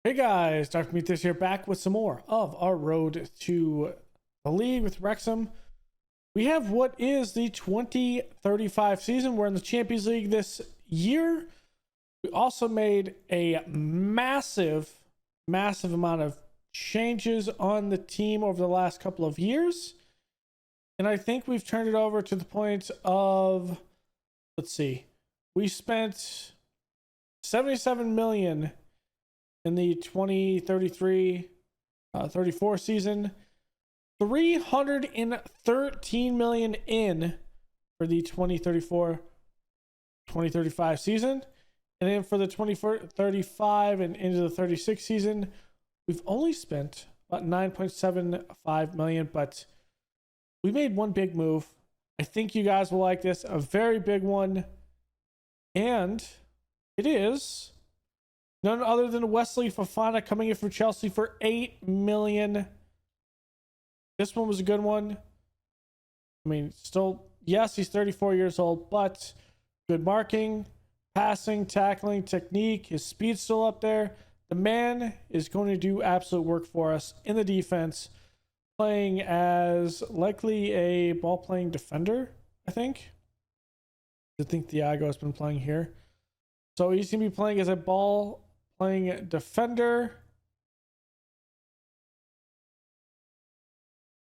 Hey guys, Dr. Meathers here, back with some more of our road to the league with Wrexham. We have what is the 2035 season. We're in the Champions League this year. We also made a massive amount of changes on the team over the last couple of years. And I think we've turned it over to the point of, let's see, we spent 77 million in the 2033-34 season, 313 million in for the 2034-2035 season, and then for the 2035 and into the 36 season, we've only spent about 9.75 million, but we made one big move. I think you guys will like this, a very big one, and it is none other than Wesley Fofana coming in from Chelsea for 8 million. This one was a good one. I mean, still, yes, he's 34 years old, but good marking, passing, tackling, technique. His speed's still up there. The man is going to do absolute work for us in the defense, playing as likely a ball-playing defender, I think. I think Thiago has been playing here. So he's going to be playing as a ball-playing defender.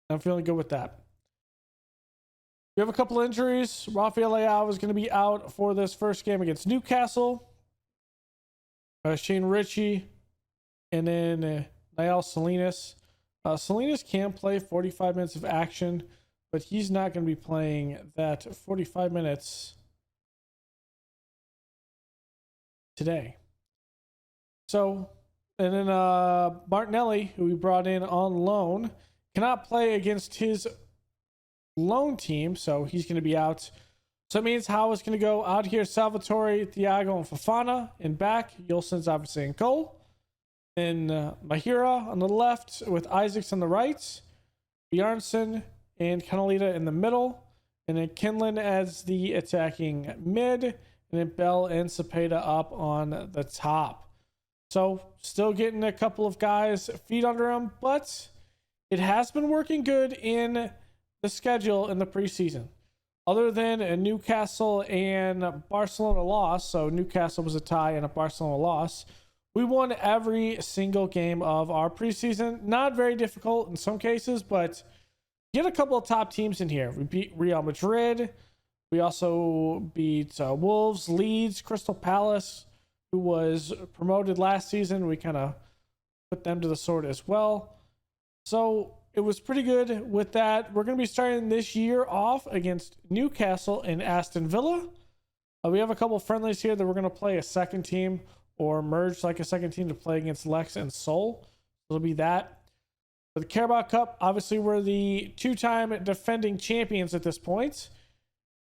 I'm feeling good with that. We have a couple injuries. Rafael Leao is going to be out for this first game against Newcastle. Shane Ritchie, and then Niall Salinas. Salinas can play 45 minutes of action, but he's not going to be playing that 45 minutes today. So, and then Martinelli, who we brought in on loan, cannot play against his loan team, so he's going to be out. So it means Howe is going to go out here. Salvatore, Thiago, and Fofana in back. Yulson's obviously in goal. And Mahira on the left with Isaacs on the right. Bjarnson and Canalita in the middle. And then Kinlan as the attacking mid. And then Bell and Cepeda up on the top. So still getting a couple of guys feet under him, but it has been working good in the schedule in the preseason. Other than a Newcastle and Barcelona loss, so Newcastle was a tie and a Barcelona loss, we won every single game of our preseason. Not very difficult in some cases, but get a couple of top teams in here. We beat Real Madrid. We also beat Wolves, Leeds, Crystal Palace, who was promoted last season. We kind of put them to the sword as well. So it was pretty good with that. We're going to be starting this year off against Newcastle and Aston Villa. We have a couple of friendlies here that we're going to play a second team or merge like a second team to play against Lex and Seoul. It'll be that. For the Carabao Cup, obviously we're the two-time defending champions at this point.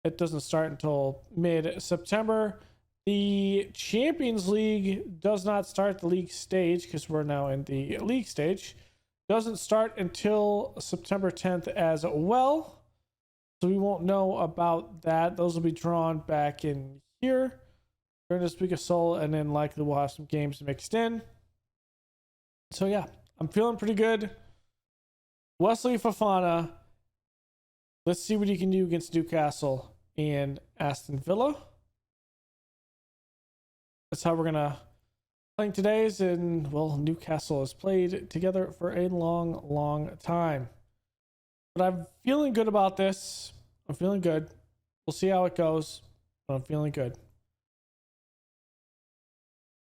It doesn't start until mid-September. The Champions League does not start the league stage because we're now in the league stage. Doesn't start until September 10th as well. So we won't know about that. Those will be drawn back in here during this week of Seoul, and then likely we'll have some games mixed in. So yeah, I'm feeling pretty good. Wesley Fofana. Let's see what he can do against Newcastle and Aston Villa. That's how we're going to play today's. And, well, Newcastle has played together for a long time. But I'm feeling good about this. I'm feeling good. We'll see how it goes, but I'm feeling good.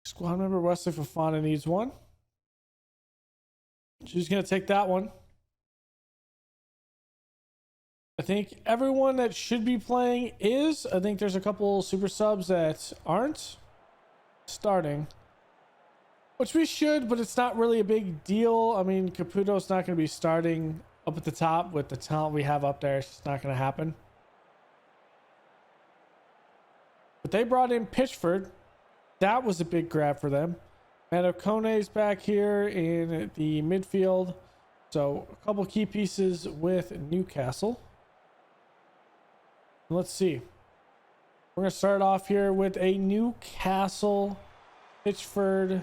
Squad member Wesley Fofana needs one. She's going to take that one. I think everyone that should be playing is. I think there's a couple super subs that aren't starting, which we should, but it's not really a big deal. I mean, Caputo's not going to be starting up at the top with the talent we have up there. It's just not going to happen. But they brought in Pitchford. That was a big grab for them. Kone's back here in the midfield. So a couple key pieces with Newcastle. Let's see. We're going to start off here with a Newcastle Pitchford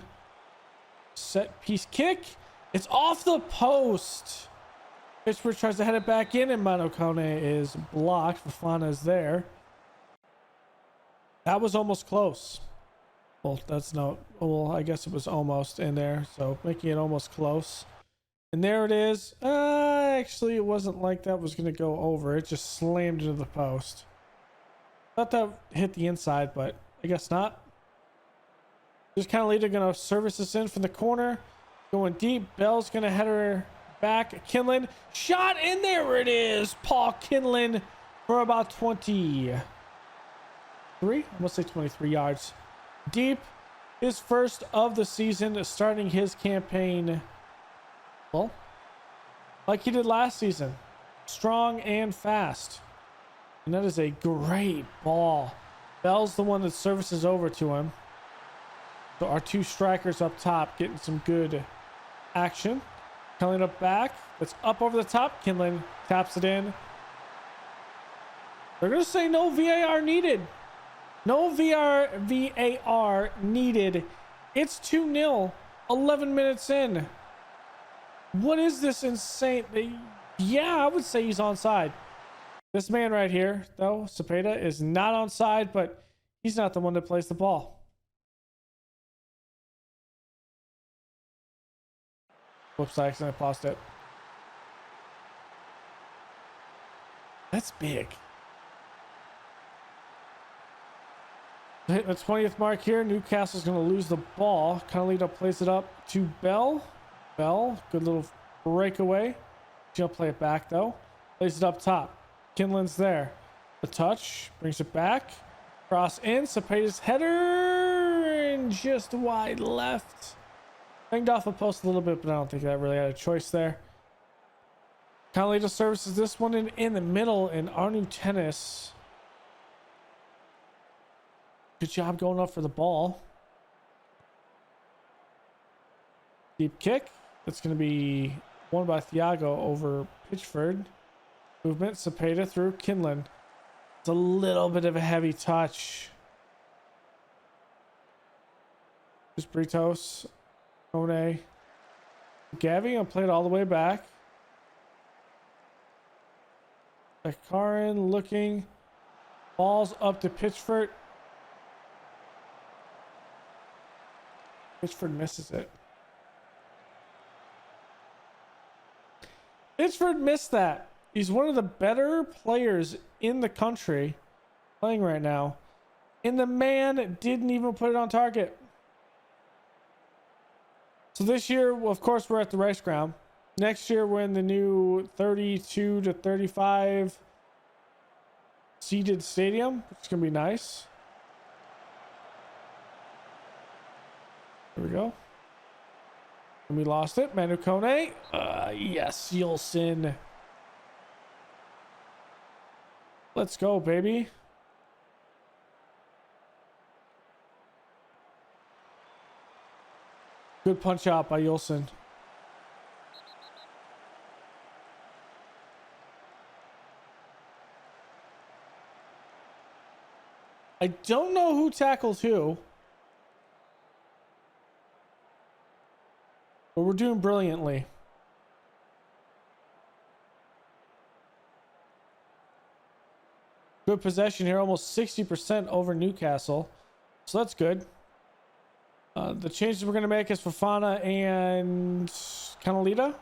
set piece kick. It's off the post. Pittsburgh tries to head it back in, and Manukone is blocked. Fofana is there. That was almost close. Well, that's no. Well, I guess it was almost in there, so making it almost close. And there it is. Actually, it wasn't like that was going to go over. It just slammed into the post. Thought that hit the inside, but I guess not. Just kind of later going to service this in from the corner. Going deep. Bell's going to head her back. Kinlan. Shot in there. It is. Paul Kinlan for about 23. I'm going to say 23 yards. Deep. His first of the season, starting his campaign, well, like he did last season. Strong and fast. And that is a great ball. Bell's the one that services over to him. So our two strikers up top getting some good action. Coming up back. It's up over the top. Kinlan taps it in. They're going to say no VAR needed. No VAR needed. It's 2-0. 11 minutes in. What is this insane? Yeah, I would say he's onside. This man right here, though, Cepeda, is not onside, but he's not the one that plays the ball. Whoops, I accidentally paused it. That's big. Hitting the 20th mark here. Newcastle's going to lose the ball. Carlito plays it up to Bell. Bell, good little breakaway. She'll play it back, though. Plays it up top. Kinlan's there. The touch. Brings it back. Cross in. Cepeda's header. And just wide left. Banged off a post a little bit, but I don't think that really had a choice there. Carlito services this one in the middle. And Arnu Tennis. Good job going up for the ball. Deep kick. That's going to be won by Thiago over Pitchford. Movement. Cepeda through Kinlan. It's a little bit of a heavy touch. Just Britos. Kone. Gavi. I'll play it all the way back. Karin looking. Balls up to Pitchford. Pitchford misses it. Pitchford missed that. He's one of the better players in the country playing right now. And the man didn't even put it on target. So this year, well, of course, we're at the race ground. Next year, we're in the new 32 to 35 seated stadium, which is going to be nice. There we go. And we lost it. Manu Kone. Yes, Yulson. Let's go, baby. Good punch out by Yulson. I don't know who tackled who. But we're doing brilliantly. Good possession here, almost 60% over Newcastle. So that's good. The changes we're going to make is Fofana and Canalita.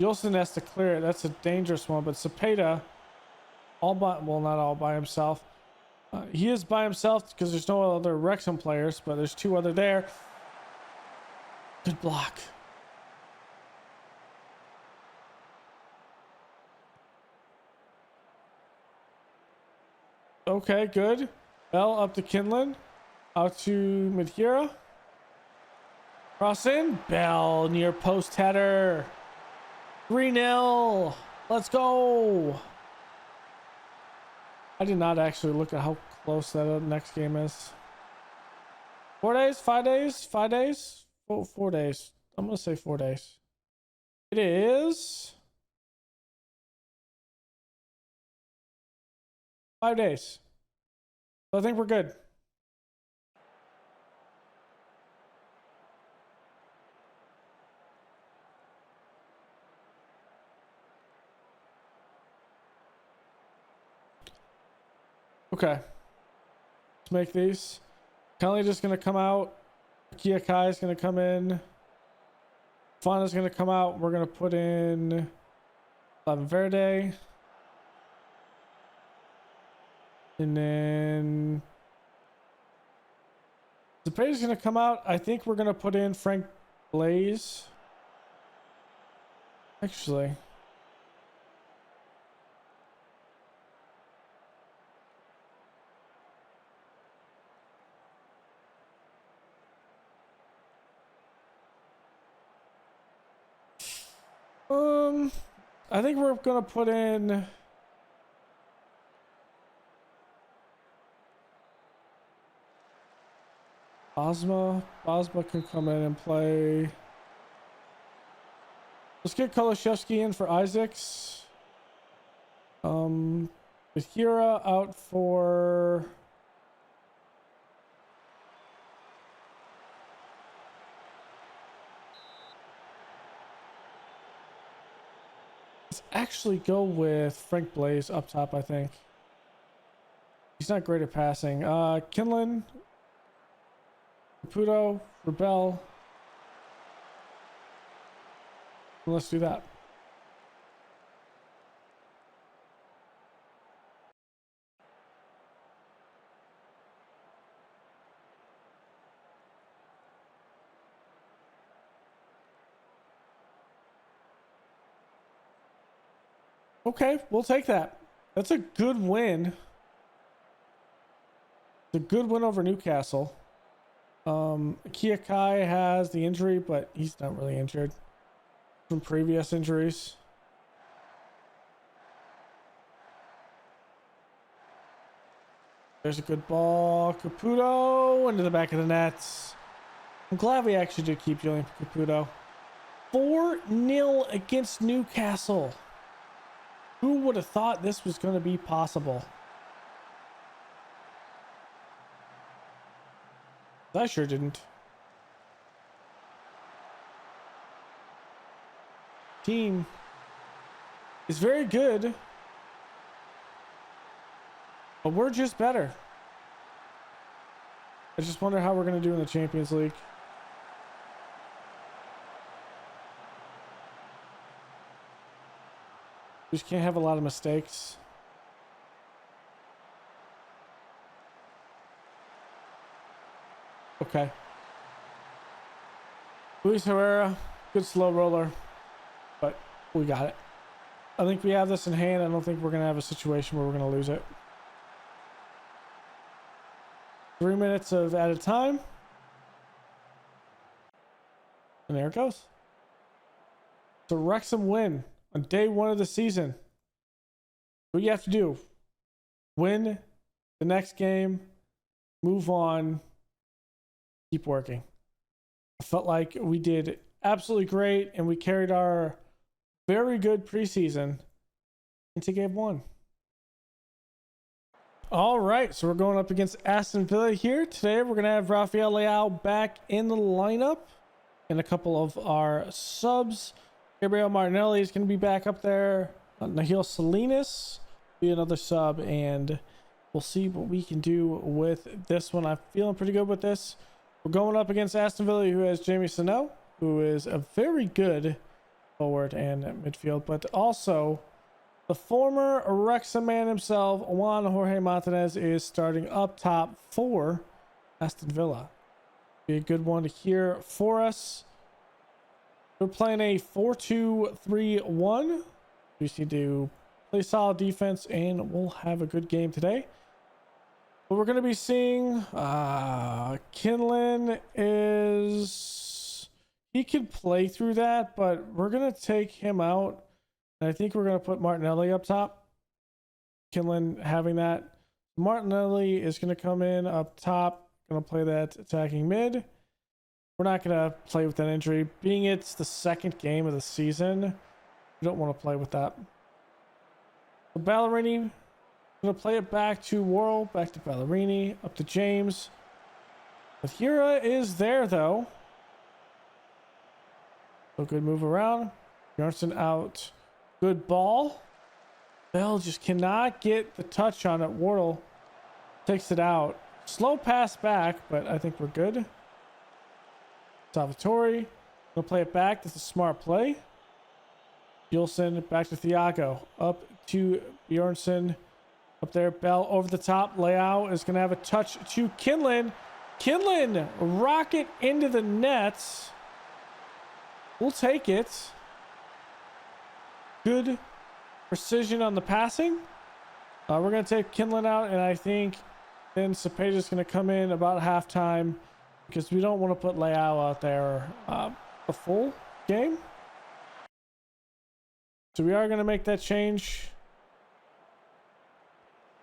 Yulson has to clear it. That's a dangerous one. But Cepeda, all by, well, not all by himself. He is by himself because there's no other Wrexham players, but there's two other there. Good block. Okay, good. Bell up to Kinlan. Out to Madhira. Cross in. Bell near post header. 3-0. Let's go. I did not actually look at how close that next game is. 4 days? 5 days? 5 days? 4 days. I'm going to say 4 days. It is 5 days. So I think we're good. Okay. Let's make these. Kelly just going to come out. Kia Kai is going to come in. Fana's going to come out. We're going to put in Verde. And then Zepeda's going to come out. I think we're going to put in Frank Blaze. Actually. I think we're going to put in Ozma can come in and play. Let's get Kolashevsky in for Isaacs. Hira out for let's actually go with Frank Blaze up top, I think. He's not great at passing. Kinlan, Caputo, Rebel. Let's do that. Okay, we'll take that. That's a good win. It's a good win over Newcastle. Kia Kai has the injury, but he's not really injured from previous injuries. There's a good ball. Caputo into the back of the nets. I'm glad we actually did keep Julian Caputo. 4-0 against Newcastle. Who would have thought this was going to be possible? I sure didn't. Team is very good, but we're just better. I just wonder how we're going to do in the Champions League. We just can't have a lot of mistakes. Okay. Luis Herrera, good slow roller, but we got it. I think we have this in hand. I don't think we're going to have a situation where we're going to lose it. 3 minutes of added time. And there it goes. So Wrexham win on day 1 of the season. What you have to do, win the next game, move on, keep working. I felt like we did absolutely great and we carried our very good preseason into game 1. All right, so we're going up against Aston Villa here. Today we're going to have Rafael Leao back in the lineup and a couple of our subs. Gabriel Martinelli is going to be back up there. Nahil Salinas be another sub, and we'll see what we can do with this one. I'm feeling pretty good with this. We're going up against Aston Villa, who has Jamie Sano, who is a very good forward and midfield, but also the former Wrexham man himself, Juan Jorge Martinez, is starting up top for Aston Villa. Be a good one to hear for us. We're playing a 4-2-3-1. We just need to play solid defense, and we'll have a good game today. But we're going to be seeing Kinlan is... He can play through that, but we're going to take him out. And I think we're going to put Martinelli up top. Kinlan having that. Martinelli is going to come in up top. Going to play that attacking mid. We're not going to play with that injury. Being it's the second game of the season, we don't want to play with that. So Ballerini, going to play it back to Worrell, back to Ballerini, up to James. Hira is there, though. So good move around. Bjornsson out. Good ball. Bell just cannot get the touch on it. Worrell Takes it out. Slow pass back, but I think we're good. Salvatore. We'll play it back. That's a smart play. Gilson back to Thiago. Up to Bjornsson. Up there. Bell over the top. Leao is going to have a touch to Kinlan. Kinlan rocket into the nets. We'll take it. Good precision on the passing. We're going to take Kinlan out, and I think then Cepeda's going to come in about halftime because we don't want to put Leao out there a full game. So we are going to make that change.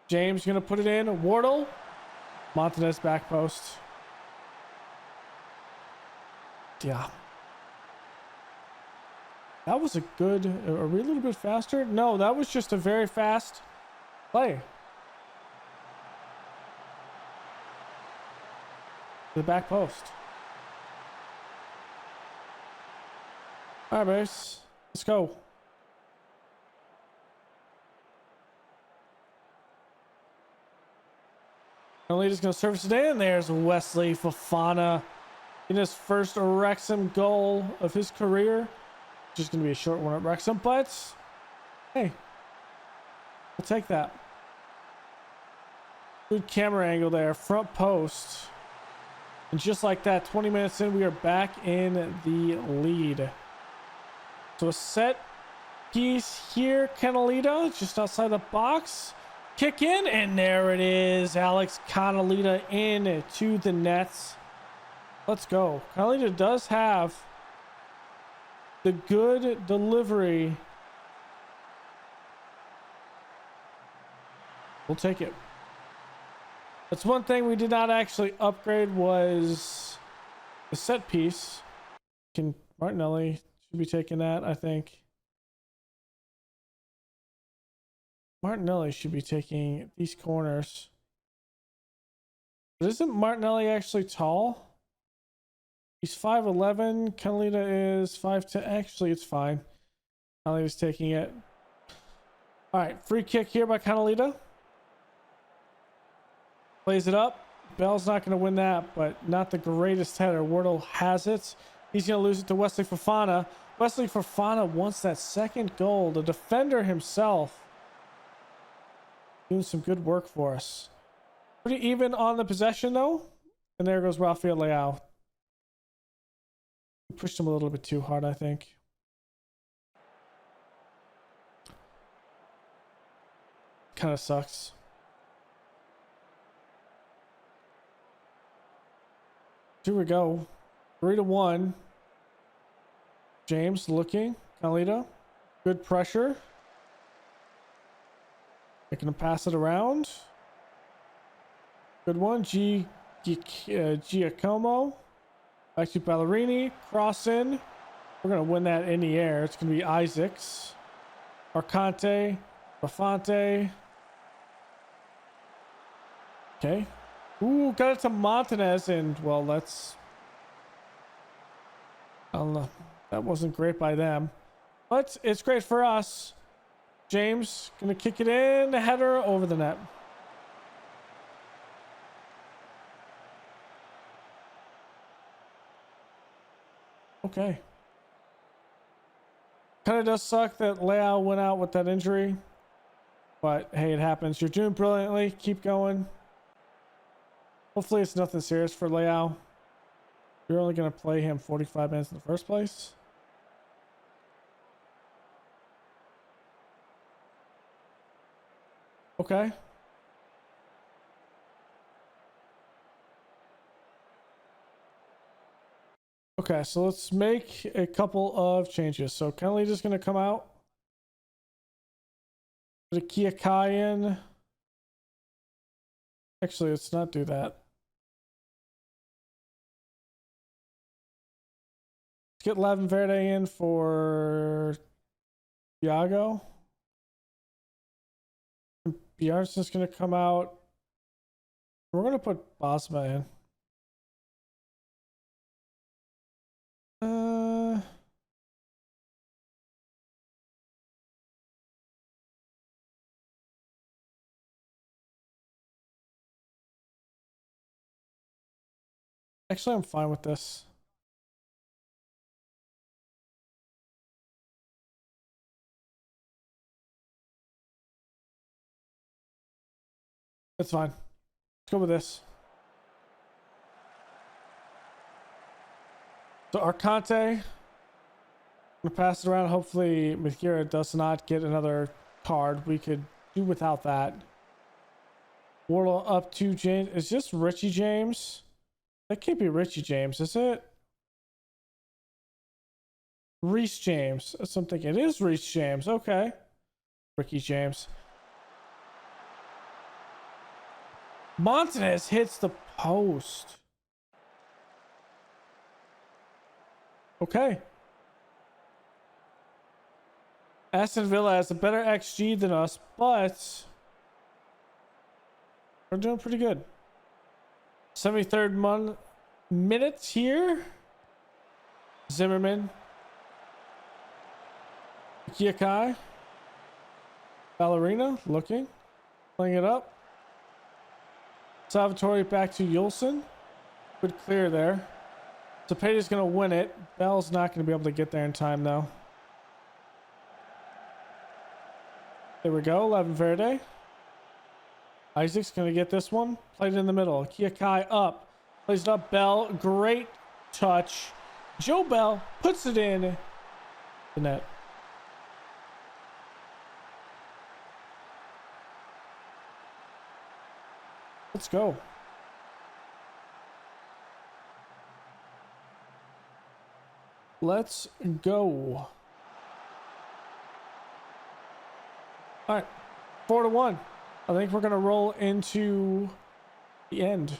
James going to put it in. Wardle. Montanez back post. Yeah. That was a good... Are we a little bit faster? No, that was just a very fast play. The back post. All right, boys. Let's go. Leader's going to service it in. There's Wesley Fofana in his first Wrexham goal of his career. Just going to be a short one at Wrexham, but hey, we'll take that. Good camera angle there, front post. And just like that, 20 minutes in, we are back in the lead. So a set piece here, Canalita, just outside the box. Kick in, and there it is. Alex Canalita in to the nets. Let's go. Canalita does have the good delivery. We'll take it. That's one thing we did not actually upgrade was the set piece. Martinelli should be taking that, I think. Martinelli should be taking these corners. But isn't Martinelli actually tall? He's 5'11". Canalita is 5'10". Actually, it's fine. Canalita's taking it. All right, free kick here by Canalita. Plays it up. Bell's not going to win that, but not the greatest header. Wardle has it. He's going to lose it to Wesley Fofana. Wesley Fofana wants that second goal. The defender himself doing some good work for us. Pretty even on the possession, though. And there goes Rafael Leao. Pushed him a little bit too hard, I think. Kind of sucks. Here we go. 3-1. James looking. Canalita. Good pressure. They're going to pass it around. Good one. Giacomo. Back to Ballerini. Cross in. We're going to win that in the air. It's going to be Isaacs. Arcante. Bafante. Okay. Ooh, got it to Montanez, and well, that's... I don't know. That wasn't great by them. But it's great for us. James gonna kick it in. Header over the net. Okay. Kind of does suck that Leao went out with that injury. But hey, it happens. You're doing brilliantly. Keep going. Hopefully it's nothing serious for Leao. You're only going to play him 45 minutes in the first place. Okay. Okay, so let's make a couple of changes. So Kenley just going to come out. Put a Kia Cayenne. Actually, let's not do that. Let's get Lavin Verde in for Thiago. Bjarnsson's going to come out. We're going to put Bosma in. Actually, I'm fine with this. It's fine. Let's go with this. So Arcante, I'm gonna pass it around. Hopefully Mithira does not get another card. We could do without that. Wardle up to James. Is this Richie James? That can't be Richie James, is it? Reece James. That's what I'm thinking. It is Reece James. Okay. Ricky James. Montanez hits the post. Okay. Aston Villa has a better XG than us, but we're doing pretty good. 73rd minutes here. Zimmerman. Kiakai. Ballerina looking. Playing it up. Salvatore back to Yulson. Good clear there. Zepeda's going to win it. Bell's not going to be able to get there in time, though. There we go. Levin Verde. Isaac's going to get this one. Played it in the middle. Kiakai up. Plays it up. Bell. Great touch. Joe Bell puts it in the net. Let's go. Let's go. All right. 4-1. I think we're going to roll into the end.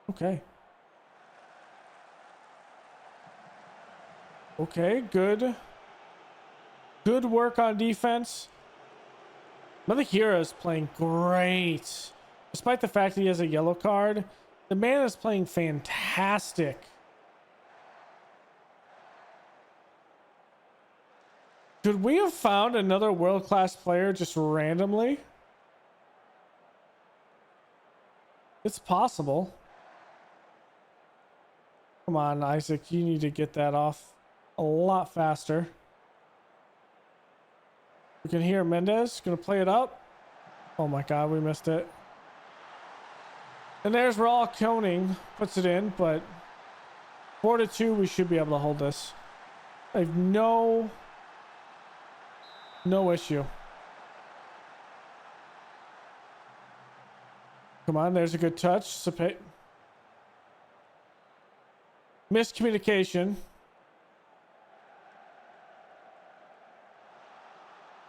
Okay. Okay, good. Good work on defense. Mithira is playing great. Despite the fact that he has a yellow card, the man is playing fantastic. Could we have found another world-class player just randomly? It's possible. Come on, Isaac. You need to get that off a lot faster. We can hear Mendez. Gonna play it up. Oh my god, we missed it. And there's Raul Koning. Puts it in, but 4-2, we should be able to hold this. I have no issue. Come on, there's a good touch. Miscommunication.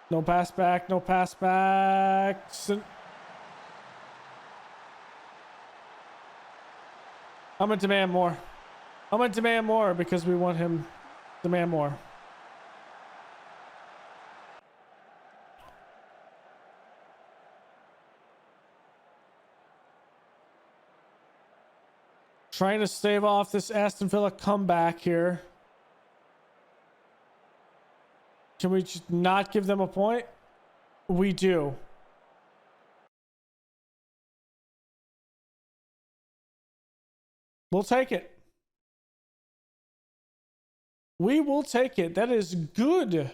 No pass back, no pass back. I'm gonna demand more. I'm gonna demand more because we want him to demand more. Trying to stave off this Aston Villa comeback here. Can we just not give them a point? We do. We'll take it. We will take it. That is good.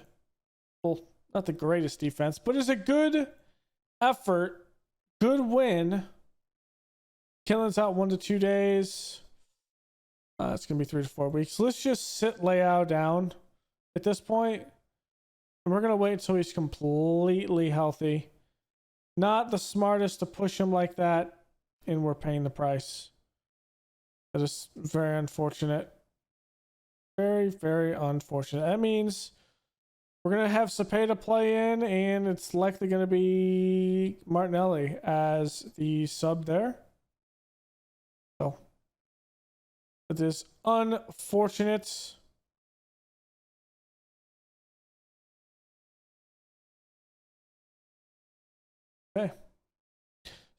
Well, not the greatest defense, but it's a good effort. Good win. Killen's out 1 to 2 days. It's going to be 3 to 4 weeks. Let's just sit Leao down at this point. And we're going to wait until he's completely healthy. Not the smartest to push him like that. And we're paying the price. That is very unfortunate. Very, very unfortunate. That means we're going to have Cepeda play in. And it's likely going to be Martinelli as the sub there. So it is unfortunate. Okay.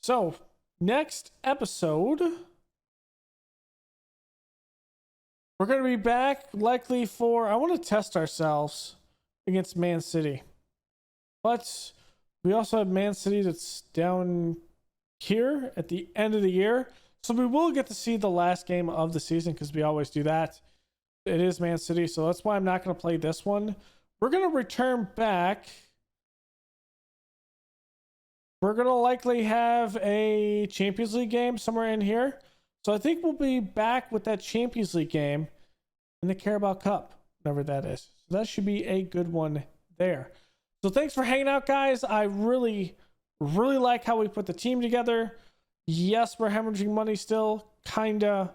So next episode, we're going to be back likely for, I want to test ourselves against Man City. But we also have Man City that's down here at the end of the year. So we will get to see the last game of the season because we always do that. It is Man City, so that's why I'm not going to play this one. We're going to return back. We're going to likely have a Champions League game somewhere in here. So I think we'll be back with that Champions League game in the Carabao Cup, whatever that is. So that should be a good one there. So thanks for hanging out, guys. I really like how we put the team together. Yes, we're hemorrhaging money still, kinda.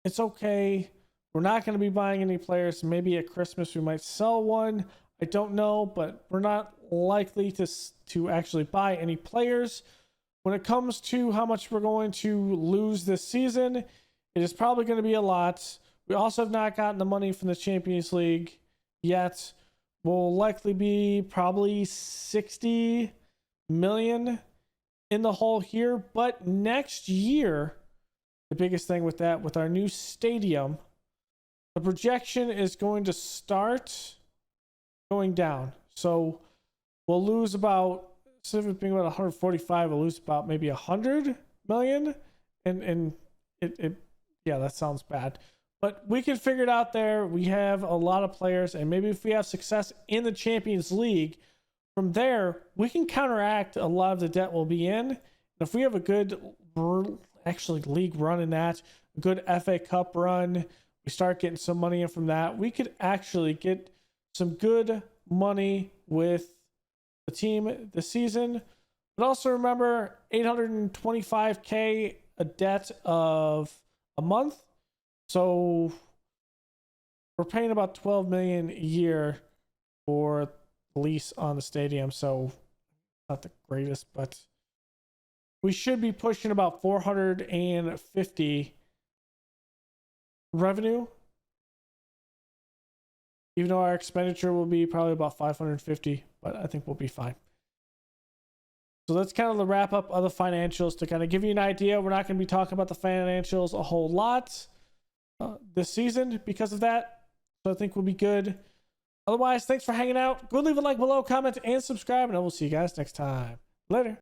It's okay. We're not going to be buying any players. Maybe at Christmas we might sell one. I don't know, but we're not likely to actually buy any players. When it comes to how much we're going to lose this season, it is probably going to be a lot. We also have not gotten the money from the Champions League yet. Will likely be probably 60 million in the hole here. But next year, the biggest thing with that, with our new stadium, the projection is going to start going down. So we'll lose about, instead of being about 145, we'll lose about maybe 100 million. And yeah, that sounds bad. But we can figure it out there. We have a lot of players, and maybe if we have success in the Champions League, from there, we can counteract a lot of the debt we'll be in. And if we have a good, actually, league run in that, a good FA Cup run, we start getting some money in from that, we could actually get some good money with the team this season. But also remember, 825K a debt of a month. So we're paying about 12 million a year for lease on the stadium. So not the greatest, but we should be pushing about 450 revenue, even though our expenditure will be probably about 550, but I think we'll be fine. So that's kind of the wrap up of the financials to kind of give you an idea. We're not going to be talking about the financials a whole lot this season because of that. So I think we'll be good. Otherwise, thanks for hanging out. Go leave a like below, comment, and subscribe, and I will see you guys next time. Later.